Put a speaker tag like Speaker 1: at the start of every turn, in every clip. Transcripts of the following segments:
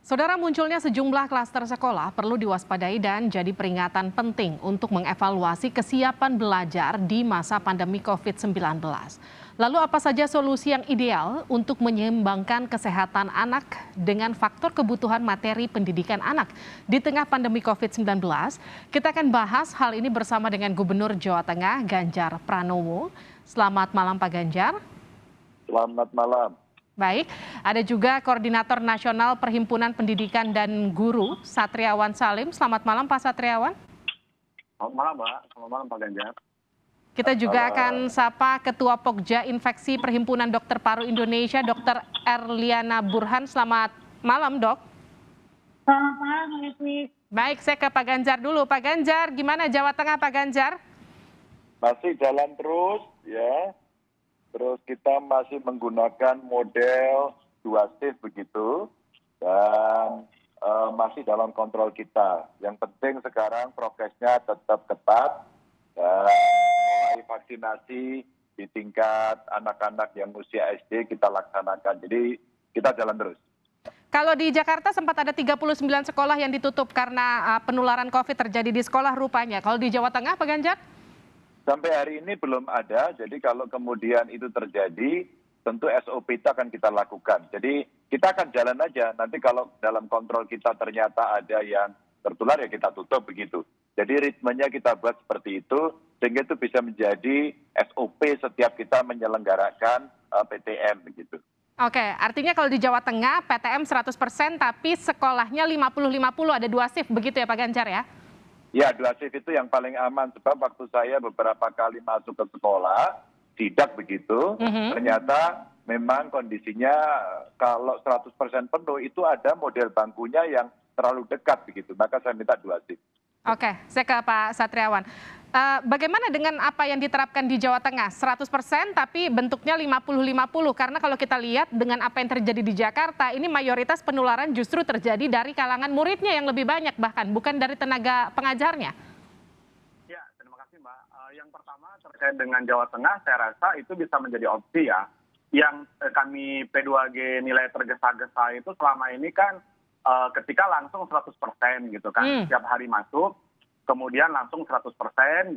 Speaker 1: Saudara, munculnya sejumlah klaster sekolah perlu diwaspadai dan jadi peringatan penting untuk mengevaluasi kesiapan belajar di masa pandemi COVID-19. Lalu apa saja solusi yang ideal untuk menyeimbangkan kesehatan anak dengan faktor kebutuhan materi pendidikan anak di tengah pandemi COVID-19? Kita akan bahas hal ini bersama dengan Gubernur Jawa Tengah Ganjar Pranowo. Selamat malam Pak Ganjar.
Speaker 2: Selamat malam.
Speaker 1: Baik, ada juga Koordinator Nasional Perhimpunan Pendidikan dan Guru, Satriawan Salim. Selamat malam Pak Satriawan.
Speaker 2: Selamat malam Mbak, selamat malam Pak Ganjar.
Speaker 1: Kita juga akan sapa Ketua Pokja Infeksi Perhimpunan Dokter Paru Indonesia, Dr. Erliana Burhan. Selamat malam Dok.
Speaker 3: Selamat malam, Lismi.
Speaker 1: Baik, saya ke Pak Ganjar dulu. Pak Ganjar, gimana Jawa Tengah Pak Ganjar?
Speaker 2: Masih jalan terus ya. Terus kita masih menggunakan model 2 shift begitu dan masih dalam kontrol kita. Yang penting sekarang prokesnya tetap ketat dan mulai vaksinasi di tingkat anak-anak yang usia SD kita laksanakan. Jadi kita jalan terus.
Speaker 1: Kalau di Jakarta sempat ada 39 sekolah yang ditutup karena penularan COVID terjadi di sekolah rupanya. Kalau di Jawa Tengah Pak Ganjar?
Speaker 2: Sampai hari ini belum ada, jadi kalau kemudian itu terjadi, tentu SOP itu akan kita lakukan. Jadi kita akan jalan aja, nanti kalau dalam kontrol kita ternyata ada yang tertular ya kita tutup begitu. Jadi ritmenya kita buat seperti itu, sehingga itu bisa menjadi SOP setiap kita menyelenggarakan PTM begitu.
Speaker 1: Oke, artinya kalau di Jawa Tengah PTM 100% tapi sekolahnya 50-50, ada 2 shift begitu ya Pak Ganjar ya?
Speaker 2: Ya, 2 shift itu yang paling aman. Sebab waktu saya beberapa kali masuk ke sekolah, sidak begitu, ternyata memang kondisinya kalau 100% penuh itu ada model bangkunya yang terlalu dekat begitu. Maka saya minta 2 shift.
Speaker 1: Oke, saya ke Pak Satriawan. Bagaimana dengan apa yang diterapkan di Jawa Tengah? 100% tapi bentuknya 50-50. Karena kalau kita lihat dengan apa yang terjadi di Jakarta, ini mayoritas penularan justru terjadi dari kalangan muridnya yang lebih banyak bahkan, bukan dari tenaga pengajarnya.
Speaker 4: Ya, terima kasih Mbak. Yang pertama terkait dengan Jawa Tengah, saya rasa itu bisa menjadi opsi ya. Yang kami P2G nilai tergesa-gesa itu selama ini kan ketika langsung 100% gitu kan, setiap hari masuk. Kemudian langsung 100%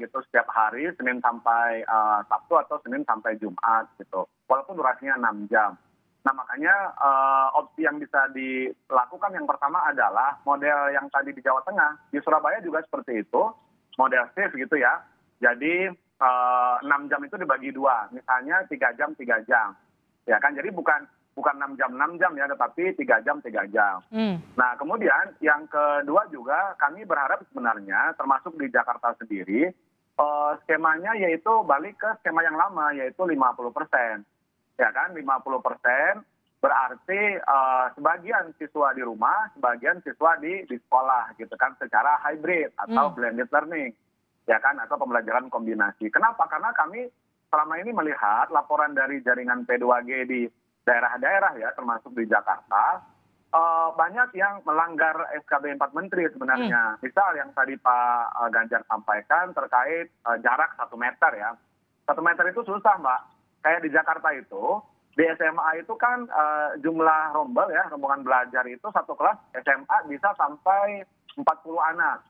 Speaker 4: gitu setiap hari, Senin sampai Sabtu atau Senin sampai Jumat gitu. Walaupun durasinya 6 jam. Nah makanya opsi yang bisa dilakukan yang pertama adalah model yang tadi di Jawa Tengah. Di Surabaya juga seperti itu, model shift gitu ya. Jadi 6 jam itu dibagi 2, misalnya 3 jam, 3 jam. Ya kan, jadi bukan 6 jam ya, tetapi 3 jam, 3 jam. Nah kemudian yang kedua juga kami berharap sebenarnya termasuk di Jakarta sendiri, skemanya yaitu balik ke skema yang lama yaitu 50%. Ya kan, 50% berarti sebagian siswa di rumah, sebagian siswa di sekolah gitu kan, secara hybrid atau blended learning. Ya kan, atau pembelajaran kombinasi. Kenapa? Karena kami selama ini melihat laporan dari jaringan P2G di daerah-daerah ya, termasuk di Jakarta, banyak yang melanggar SKB 4 Menteri sebenarnya. Misal yang tadi Pak Ganjar sampaikan terkait jarak 1 meter ya. 1 meter itu susah Mbak. Kayak di Jakarta itu, di SMA itu kan jumlah rombel ya, rombongan belajar itu satu kelas SMA bisa sampai 40 anak.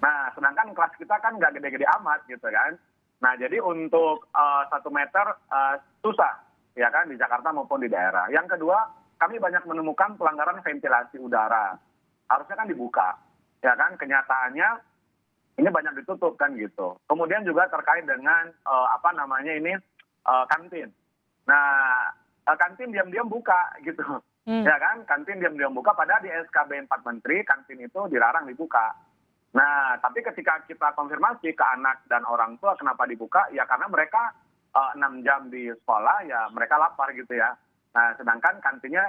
Speaker 4: Nah, sedangkan kelas kita kan nggak gede-gede amat gitu kan. Nah, jadi untuk 1 meter susah. Ya kan, di Jakarta maupun di daerah. Yang kedua, kami banyak menemukan pelanggaran ventilasi udara. Harusnya kan dibuka. Ya kan, kenyataannya ini banyak ditutup kan gitu. Kemudian juga terkait dengan kantin. Nah, kantin diam-diam buka gitu. Ya kan, kantin diam-diam buka padahal di SKB 4 Menteri kantin itu dilarang dibuka. Nah, tapi ketika kita konfirmasi ke anak dan orang tua kenapa dibuka, ya karena mereka 6 jam di sekolah ya mereka lapar gitu ya. Nah sedangkan kantinnya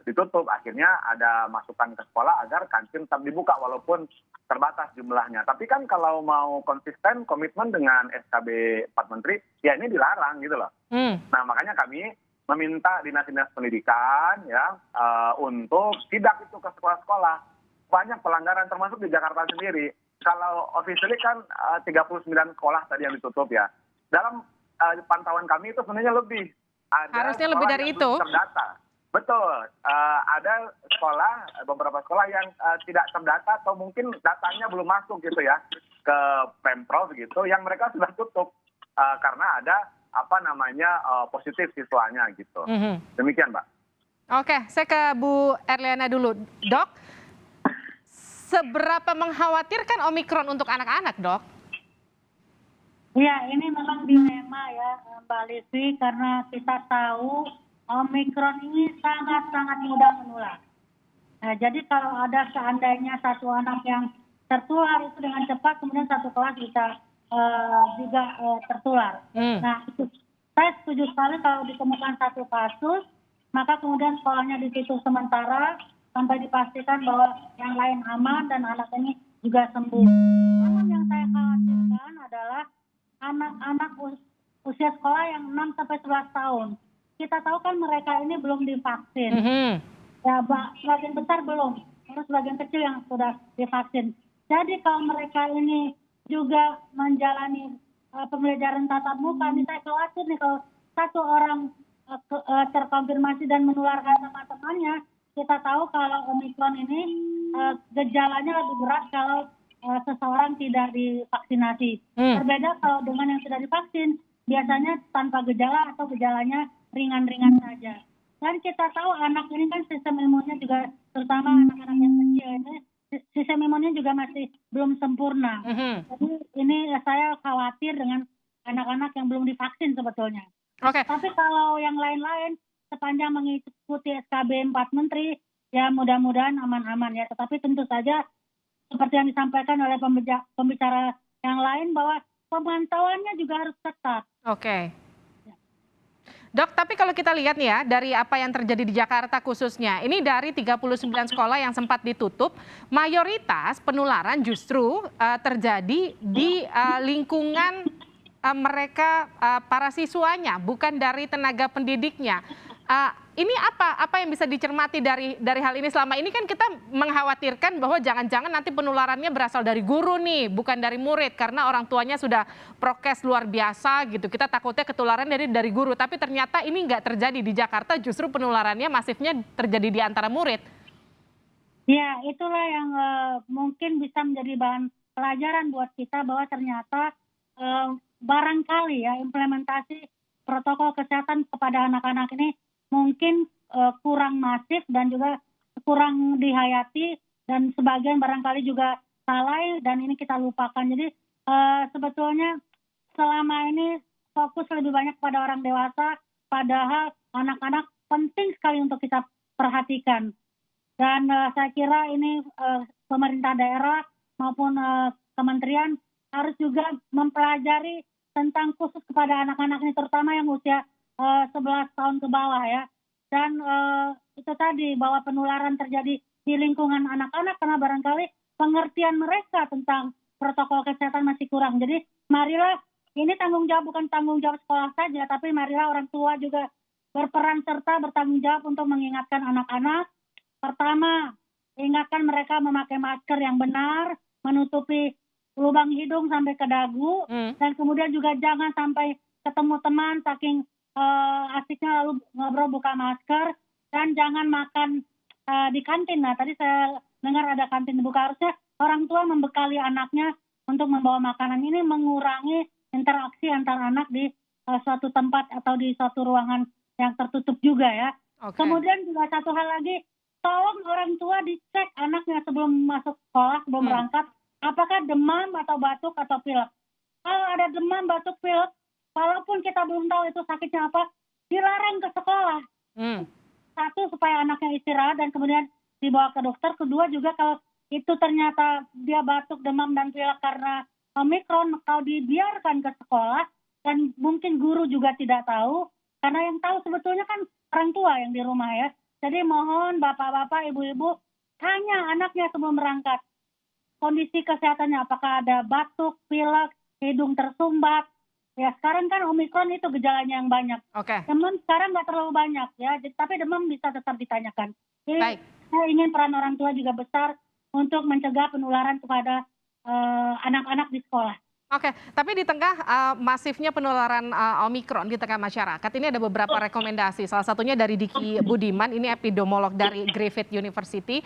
Speaker 4: ditutup, akhirnya ada masukan ke sekolah agar kantin tetap dibuka walaupun terbatas jumlahnya. Tapi kan kalau mau konsisten komitmen dengan SKB 4 Menteri ya ini dilarang gitu loh. Nah makanya kami meminta dinas-dinas pendidikan ya untuk sidak itu ke sekolah-sekolah. Banyak pelanggaran termasuk di Jakarta sendiri. Kalau officially kan 39 sekolah tadi yang ditutup ya. Dalam pantauan kami itu sebenarnya lebih.
Speaker 1: Harusnya lebih dari itu.
Speaker 4: Terdata. Betul, ada beberapa sekolah yang tidak terdata atau mungkin datanya belum masuk gitu ya ke Pemprov gitu, yang mereka sudah tutup karena ada positif siswanya gitu.
Speaker 1: Mhm.
Speaker 4: Demikian, Mbak.
Speaker 1: Oke, saya ke Bu Erliana dulu. Dok, seberapa mengkhawatirkan Omikron untuk anak-anak, Dok?
Speaker 3: Ya, ini memang dilema ya, Mbak Livi, karena kita tahu Omikron ini sangat-sangat mudah menular. Nah, jadi kalau ada seandainya satu anak yang tertular itu dengan cepat, kemudian satu kelas bisa juga tertular. Nah, itu saya setuju sekali kalau ditemukan satu kasus, maka kemudian sekolahnya ditutup sementara sampai dipastikan bahwa yang lain aman dan anak ini juga sembuh. Namun yang saya khawatirkan adalah anak-anak usia sekolah yang 6 sampai 11 tahun. Kita tahu kan mereka ini belum divaksin. Ya, sebagian besar belum. Terus sebagian kecil yang sudah divaksin. Jadi kalau mereka ini juga menjalani pembelajaran tatap muka, ini saya khawatir nih kalau satu orang terkonfirmasi dan menularkan teman-temannya, kita tahu kalau Omikron ini gejalanya lebih berat kalau seseorang tidak divaksinasi. Berbeda kalau dengan yang sudah divaksin, biasanya tanpa gejala atau gejalanya ringan-ringan saja. Dan kita tahu anak ini kan sistem imunnya juga, terutama anak-anak yang kecil ini, sistem imunnya juga masih belum sempurna. Jadi ini saya khawatir dengan anak-anak yang belum divaksin sebetulnya.
Speaker 1: Oke.
Speaker 3: Tapi kalau yang lain-lain, sepanjang mengikuti SKB 4 Menteri, ya mudah-mudahan aman-aman ya. Tetapi tentu saja, seperti yang disampaikan oleh pembicara yang lain, bahwa pemantauannya juga harus ketat.
Speaker 1: Oke. Dok, tapi kalau kita lihat nih ya, dari apa yang terjadi di Jakarta khususnya, ini dari 39 sekolah yang sempat ditutup, mayoritas penularan justru terjadi di lingkungan mereka, para siswanya, bukan dari tenaga pendidiknya. Ini apa yang bisa dicermati dari hal ini? Selama ini kan kita mengkhawatirkan bahwa jangan-jangan nanti penularannya berasal dari guru nih, bukan dari murid, karena orang tuanya sudah prokes luar biasa gitu. Kita takutnya ketularan dari guru, tapi ternyata ini nggak terjadi di Jakarta, justru penularannya masifnya terjadi di antara murid.
Speaker 3: Ya, itulah yang mungkin bisa menjadi bahan pelajaran buat kita, bahwa ternyata barangkali ya implementasi protokol kesehatan kepada anak-anak ini mungkin kurang masif dan juga kurang dihayati, dan sebagian barangkali juga lalai dan ini kita lupakan. Jadi sebetulnya selama ini fokus lebih banyak pada orang dewasa, padahal anak-anak penting sekali untuk kita perhatikan. Dan saya kira ini pemerintah daerah maupun kementerian harus juga mempelajari tentang khusus kepada anak-anak ini, terutama yang usia 11 tahun ke bawah ya. Dan itu tadi, bahwa penularan terjadi di lingkungan anak-anak karena barangkali pengertian mereka tentang protokol kesehatan masih kurang. Jadi marilah, ini tanggung jawab, bukan tanggung jawab sekolah saja, tapi marilah orang tua juga berperan serta bertanggung jawab untuk mengingatkan anak-anak. Pertama, ingatkan mereka memakai masker yang benar, menutupi lubang hidung sampai ke dagu, dan kemudian juga jangan sampai ketemu teman saking asiknya lalu ngobrol buka masker, dan jangan makan di kantin. Nah, tadi saya dengar ada kantin dibuka, harusnya orang tua membekali anaknya untuk membawa makanan. Ini mengurangi interaksi antar anak di suatu tempat atau di suatu ruangan yang tertutup juga ya. Kemudian juga satu hal lagi, tolong orang tua dicek anaknya sebelum masuk sekolah, sebelum berangkat, apakah demam atau batuk atau pilek. Kalau ada demam, batuk, pilek, walaupun kita belum tahu itu sakitnya apa, dilarang ke sekolah. Satu, supaya anaknya istirahat dan kemudian dibawa ke dokter. Kedua juga, kalau itu ternyata dia batuk, demam, dan pilek karena Omikron, kalau dibiarkan ke sekolah, dan mungkin guru juga tidak tahu, karena yang tahu sebetulnya kan orang tua yang di rumah ya. Jadi mohon bapak-bapak, ibu-ibu, tanya anaknya sebelum berangkat, kondisi kesehatannya, apakah ada batuk, pilek, hidung tersumbat. Ya, sekarang kan Omikron itu gejalanya yang banyak. Demam sekarang nggak terlalu banyak ya, tapi demam bisa tetap ditanyakan. Jadi saya ingin peran orang tua juga besar untuk mencegah penularan kepada anak-anak di sekolah.
Speaker 1: Oke, tapi di tengah masifnya penularan Omikron di tengah masyarakat, ini ada beberapa rekomendasi. Salah satunya dari Diki Budiman, ini epidemiolog dari Griffith University,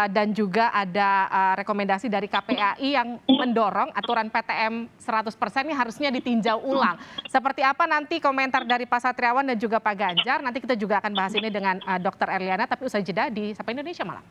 Speaker 1: dan juga ada rekomendasi dari KPAI yang mendorong aturan PTM 100% ini harusnya ditinjau ulang. Seperti apa nanti komentar dari Pak Satriawan dan juga Pak Ganjar? Nanti kita juga akan bahas ini dengan Dr. Erliana, tapi usai jeda di Sapa Indonesia Malam.